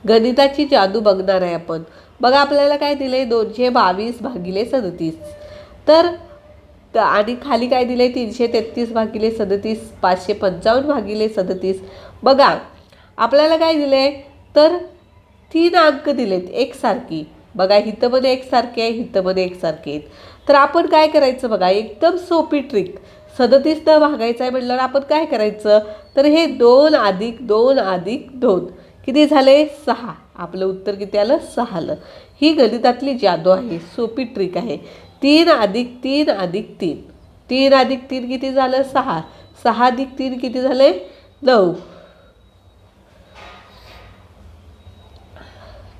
गणिताची जादू बघणार आहे आपण। बघा आपल्याला काय दिले 222 भागिले 37 तर आणि खाली काय दिले 333 भागिले 37 555 भागिले 37। बघा आपल्याला काय दिले तर 3 अंक दिलेत एकसारखी। बघा इथं पण एकसारखे आहे इथं पण एकसारखे आहेत तर आपण काय करायचं बघा एकदम सोपी ट्रिक 37 न भागायचं आहे म्हटल्यावर आपण काय करायचं तर हे 2 अधिक 2 अधिक 2 किती झाले 6। आपलं उत्तर किती आलं 6 आलं। ही गणितातली जादू आहे सोपी ट्रिक आहे। 3 अधिक 3 अधिक 3 3 अधिक 3 किती झालं 6 6 अधिक 3 किती झाले 9।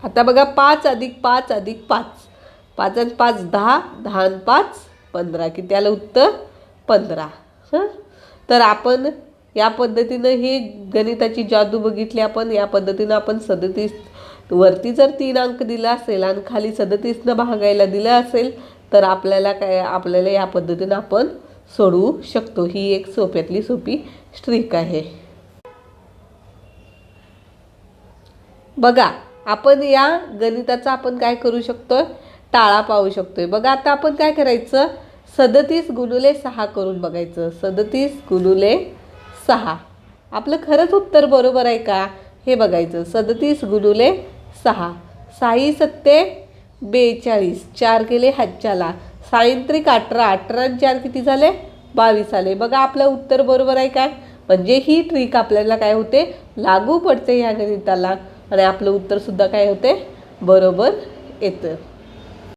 आता बघा 5 अधिक 5 अधिक 5 5 आणि 5 10 10 आणि 5 15 किती आलं उत्तर 15। तर आपण या पद्धतीनं ही गणिताची जादू बघितली आपण। या पद्धतीनं आपण 37 वरती जर 3 अंक दिला असेल आणि खाली 37 न भागायला दिलं असेल तर आपल्याला या पद्धतीनं आपण सोडवू शकतो। ही एक सोप्यातली सोपी ट्रिक आहे। बघा आपण या गणिताचा आपण काय करू शकतो टाळा पाहू शकतोय। बघा आता आपण काय करायचं 37 गुणिले 6 करून बघायचं। 37 गुणिले 6 आपलं खरंच उत्तर बरोबर आहे का हे बघायचं। 37 गुणिले 6 6 7 42 4 केले हातच्याला 6 त्रिक 18 18 आणि 4 किती झाले 22 आले। बघा आपलं उत्तर बरोबर आहे काय म्हणजे ही ट्रिक आपल्याला काय होते लागू पडते या गणिताला आणि आपलं उत्तर सुद्धा काय होते बरोबर येतं।